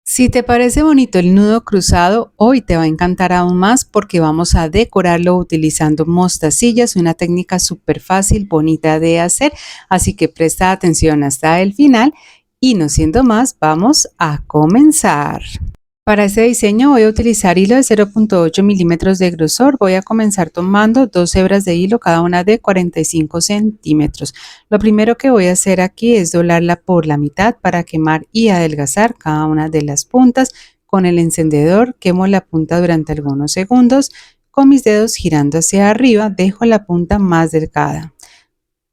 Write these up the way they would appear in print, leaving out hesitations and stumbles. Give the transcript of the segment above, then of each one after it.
Si te parece bonito el nudo cruzado, hoy te va a encantar aún más porque vamos a decorarlo utilizando mostacillas, una técnica súper fácil, bonita de hacer, así que presta atención hasta el final y no siendo más, vamos a comenzar. Para este diseño voy a utilizar hilo de 0.8 milímetros de grosor. Voy a comenzar tomando dos hebras de hilo, cada una de 45 centímetros. Lo primero que voy a hacer aquí es doblarla por la mitad para quemar y adelgazar cada una de las puntas. Con el encendedor quemo la punta durante algunos segundos. Con mis dedos girando hacia arriba dejo la punta más delgada.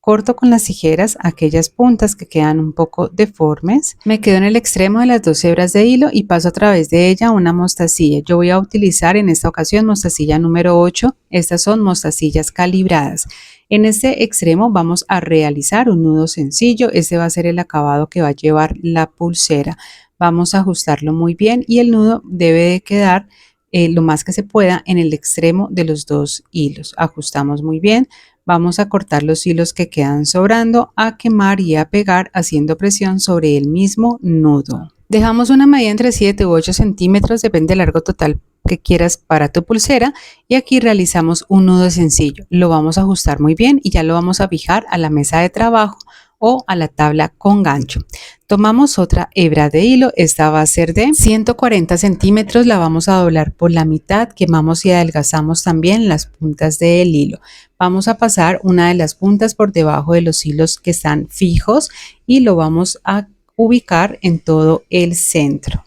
Corto con las tijeras aquellas puntas que quedan un poco deformes. Me quedo en el extremo de las dos hebras de hilo y paso a través de ella una mostacilla. Yo voy a utilizar en esta ocasión mostacilla número 8. Estas son mostacillas calibradas. En este extremo vamos a realizar un nudo sencillo. Este va a ser el acabado que va a llevar la pulsera. Vamos a ajustarlo muy bien y el nudo debe de quedar lo más que se pueda en el extremo de los dos hilos. Ajustamos muy bien. Vamos a cortar los hilos que quedan sobrando, a quemar y a pegar haciendo presión sobre el mismo nudo. Dejamos una medida entre 7 u 8 centímetros, depende del largo total que quieras para tu pulsera, y aquí realizamos un nudo sencillo. Lo vamos a ajustar muy bien y ya lo vamos a fijar a la mesa de trabajo o a la tabla con gancho. Tomamos otra hebra de hilo, esta va a ser de 140 centímetros, la vamos a doblar por la mitad, quemamos y adelgazamos también las puntas del hilo. Vamos a pasar una de las puntas por debajo de los hilos que están fijos y lo vamos a ubicar en todo el centro.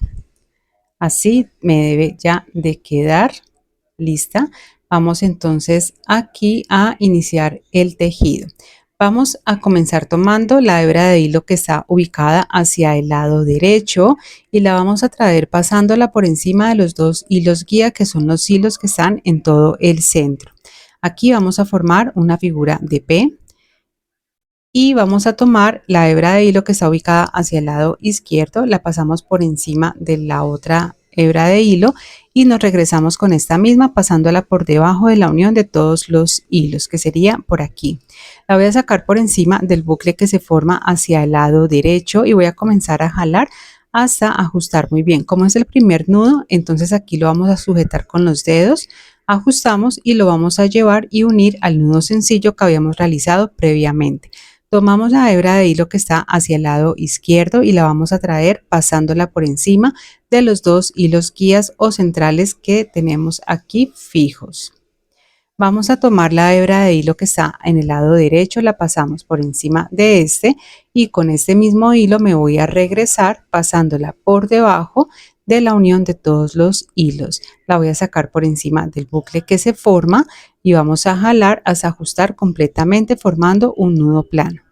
Así me debe ya de quedar lista. Vamos entonces aquí a iniciar el tejido. Vamos a comenzar tomando la hebra de hilo que está ubicada hacia el lado derecho y la vamos a traer pasándola por encima de los dos hilos guía, que son los hilos que están en todo el centro. Aquí vamos a formar una figura de P y vamos a tomar la hebra de hilo que está ubicada hacia el lado izquierdo, la pasamos por encima de la otra hebra de hilo y nos regresamos con esta misma pasándola por debajo de la unión de todos los hilos, que sería por aquí. La voy a sacar por encima del bucle que se forma hacia el lado derecho y voy a comenzar a jalar hasta ajustar muy bien. Como es el primer nudo, entonces aquí lo vamos a sujetar con los dedos, ajustamos y lo vamos a llevar y unir al nudo sencillo que habíamos realizado previamente. Tomamos la hebra de hilo que está hacia el lado izquierdo y la vamos a traer pasándola por encima de los dos hilos guías o centrales que tenemos aquí fijos. Vamos a tomar la hebra de hilo que está en el lado derecho, la pasamos por encima de este y con este mismo hilo me voy a regresar pasándola por debajo de la unión de todos los hilos. La voy a sacar por encima del bucle que se forma y vamos a jalar hasta ajustar completamente formando un nudo plano.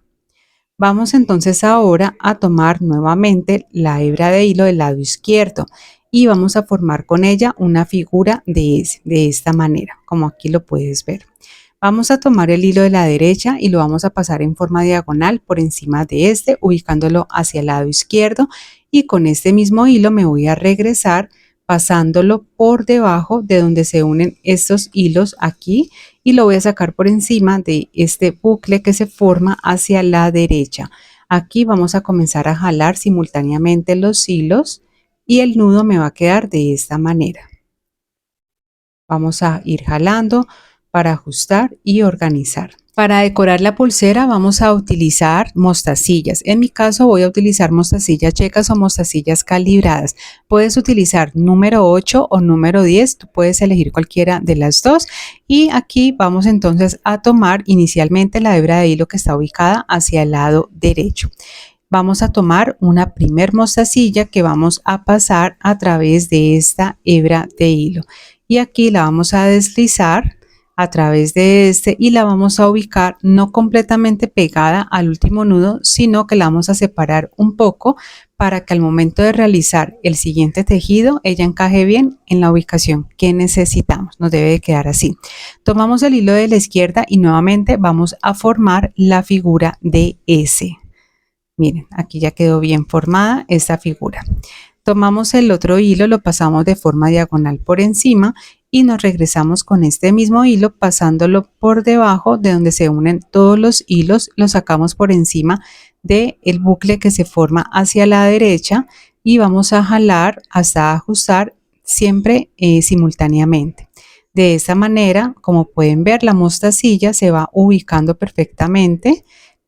Vamos entonces ahora a tomar nuevamente la hebra de hilo del lado izquierdo y vamos a formar con ella una figura de esta manera, como aquí lo puedes ver. Vamos a tomar el hilo de la derecha y lo vamos a pasar en forma diagonal por encima de este, ubicándolo hacia el lado izquierdo, y con este mismo hilo me voy a regresar pasándolo por debajo de donde se unen estos hilos aquí y lo voy a sacar por encima de este bucle que se forma hacia la derecha. Aquí vamos a comenzar a jalar simultáneamente los hilos y el nudo me va a quedar de esta manera. Vamos a ir jalando para ajustar y organizar. Para decorar la pulsera vamos a utilizar mostacillas. En mi caso voy a utilizar mostacillas checas o mostacillas calibradas. Puedes utilizar número 8 o número 10, tú puedes elegir cualquiera de las dos. Y aquí vamos entonces a tomar inicialmente la hebra de hilo que está ubicada hacia el lado derecho. Vamos a tomar una primer mostacilla que vamos a pasar a través de esta hebra de hilo. Y aquí la vamos a deslizar a través de este y la vamos a ubicar no completamente pegada al último nudo, sino que la vamos a separar un poco para que al momento de realizar el siguiente tejido ella encaje bien en la ubicación que necesitamos. Nos debe de quedar así. Tomamos el hilo de la izquierda y nuevamente vamos a formar la figura de S. Miren, aquí ya quedó bien formada esta figura. Tomamos el otro hilo, lo pasamos de forma diagonal por encima y nos regresamos con este mismo hilo pasándolo por debajo de donde se unen todos los hilos, lo sacamos por encima del bucle que se forma hacia la derecha, y vamos a jalar hasta ajustar siempre simultáneamente. De esta manera, como pueden ver, la mostacilla se va ubicando perfectamente.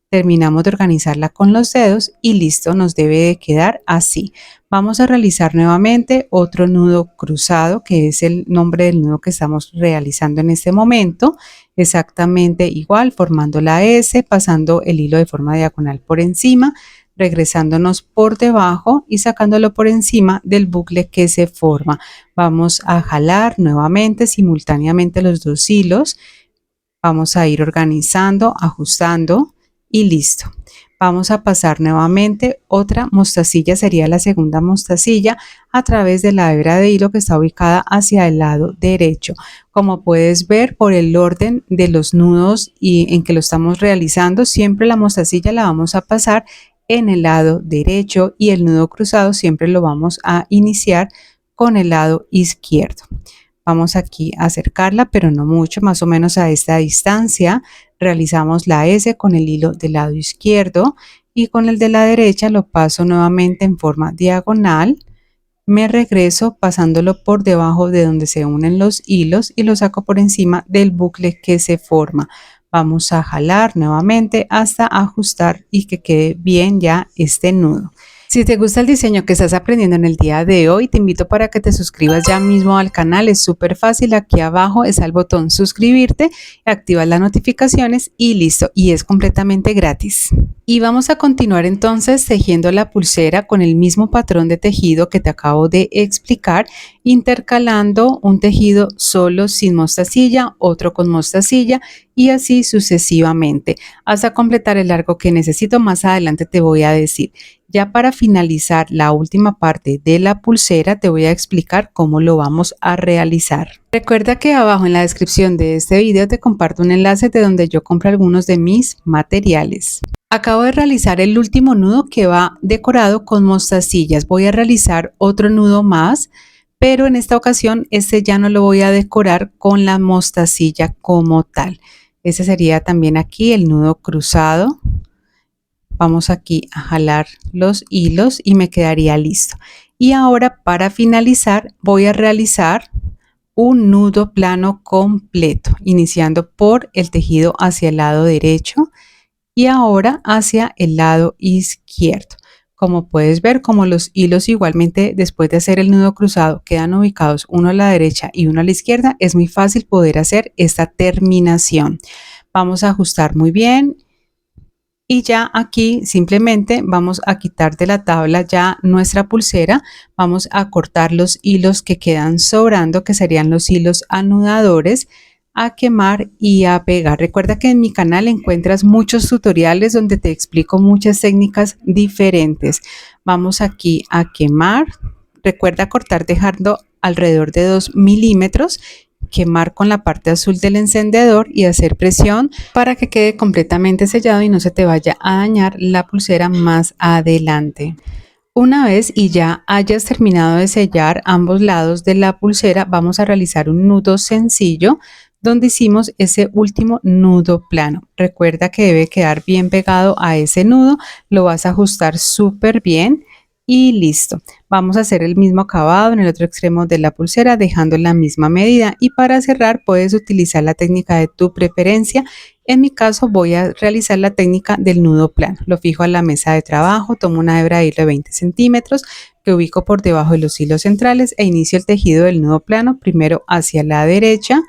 Terminamos de organizarla con los dedos y listo, nos debe de quedar así. Vamos a realizar nuevamente otro nudo cruzado, que es el nombre del nudo que estamos realizando en este momento. Exactamente igual, formando la S, pasando el hilo de forma diagonal por encima, regresándonos por debajo y sacándolo por encima del bucle que se forma. Vamos a jalar nuevamente simultáneamente los dos hilos. Vamos a ir organizando, ajustando y listo. Vamos a pasar nuevamente otra mostacilla, sería la segunda mostacilla, a través de la hebra de hilo que está ubicada hacia el lado derecho. Como puedes ver por el orden de los nudos y en que lo estamos realizando, siempre la mostacilla la vamos a pasar en el lado derecho y el nudo cruzado siempre lo vamos a iniciar con el lado izquierdo. Vamos aquí a acercarla, pero no mucho, más o menos a esta distancia. Realizamos la S con el hilo del lado izquierdo y con el de la derecha lo paso nuevamente en forma diagonal. Me regreso pasándolo por debajo de donde se unen los hilos y lo saco por encima del bucle que se forma. Vamos a jalar nuevamente hasta ajustar y que quede bien ya este nudo. Si te gusta el diseño que estás aprendiendo en el día de hoy, te invito para que te suscribas ya mismo al canal. Es súper fácil. Aquí abajo está el botón suscribirte, activas las notificaciones y listo. Y es completamente gratis. Y vamos a continuar entonces tejiendo la pulsera con el mismo patrón de tejido que te acabo de explicar, intercalando un tejido solo sin mostacilla, otro con mostacilla y así sucesivamente hasta completar el largo que necesito. Más adelante te voy a decir. Ya para finalizar la última parte de la pulsera te voy a explicar cómo lo vamos a realizar. Recuerda que abajo en la descripción de este video te comparto un enlace de donde yo compro algunos de mis materiales. Acabo de realizar el último nudo que va decorado con mostacillas. Voy a realizar otro nudo más, pero en esta ocasión este ya no lo voy a decorar con la mostacilla como tal. Ese sería también aquí el nudo cruzado. Vamos aquí a jalar los hilos y me quedaría listo. Y ahora para finalizar voy a realizar un nudo plano completo, iniciando por el tejido hacia el lado derecho y ahora hacia el lado izquierdo. Como puedes ver, como los hilos igualmente después de hacer el nudo cruzado quedan ubicados uno a la derecha y uno a la izquierda, es muy fácil poder hacer esta terminación. Vamos a ajustar muy bien. Y ya aquí simplemente vamos a quitar de la tabla ya nuestra pulsera, vamos a cortar los hilos que quedan sobrando, que serían los hilos anudadores, a quemar y a pegar. Recuerda que en mi canal encuentras muchos tutoriales donde te explico muchas técnicas diferentes. Vamos aquí a quemar. Recuerda cortar dejando alrededor de 2 milímetros. Quemar con la parte azul del encendedor y hacer presión para que quede completamente sellado y no se te vaya a dañar la pulsera más adelante. Una vez y ya hayas terminado de sellar ambos lados de la pulsera, vamos a realizar un nudo sencillo donde hicimos ese último nudo plano. Recuerda que debe quedar bien pegado a ese nudo, lo vas a ajustar súper bien. Y listo, vamos a hacer el mismo acabado en el otro extremo de la pulsera dejando la misma medida y para cerrar puedes utilizar la técnica de tu preferencia. En mi caso voy a realizar la técnica del nudo plano. Lo fijo a la mesa de trabajo, tomo una hebra de hilo de 20 centímetros que ubico por debajo de los hilos centrales e inicio el tejido del nudo plano primero hacia la derecha.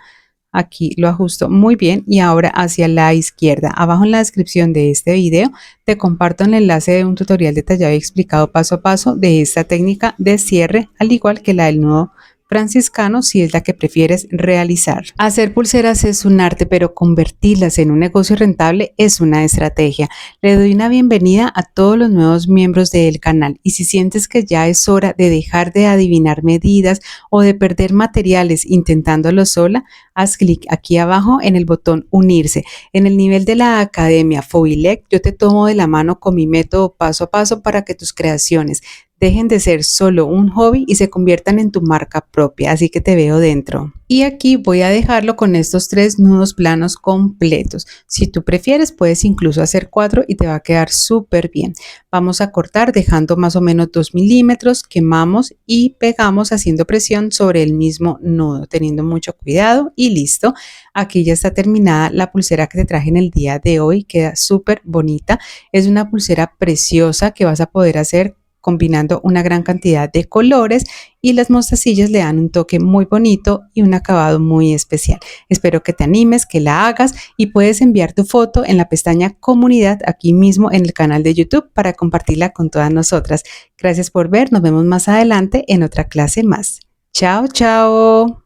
Aquí lo ajusto muy bien y ahora hacia la izquierda. Abajo en la descripción de este video te comparto el enlace de un tutorial detallado y explicado paso a paso de esta técnica de cierre, al igual que la del nudo franciscano si es la que prefieres realizar. Hacer pulseras es un arte, pero convertirlas en un negocio rentable es una estrategia. Le doy una bienvenida a todos los nuevos miembros del canal y si sientes que ya es hora de dejar de adivinar medidas o de perder materiales intentándolo sola, haz clic aquí abajo en el botón unirse. En el nivel de la Academia Fobilec yo te tomo de la mano con mi método paso a paso para que tus creaciones dejen de ser solo un hobby y se conviertan en tu marca propia, así que te veo dentro. Y aquí voy a dejarlo con estos 3 nudos planos completos. Si tú prefieres, puedes incluso hacer 4 y te va a quedar súper bien. Vamos a cortar dejando más o menos 2 milímetros, quemamos y pegamos haciendo presión sobre el mismo nudo, teniendo mucho cuidado y listo. Aquí ya está terminada la pulsera que te traje en el día de hoy, queda súper bonita. Es una pulsera preciosa que vas a poder hacer combinando una gran cantidad de colores y las mostacillas le dan un toque muy bonito y un acabado muy especial. Espero que te animes, que la hagas y puedes enviar tu foto en la pestaña comunidad aquí mismo en el canal de YouTube para compartirla con todas nosotras. Gracias por ver, nos vemos más adelante en otra clase más. Chao, chao.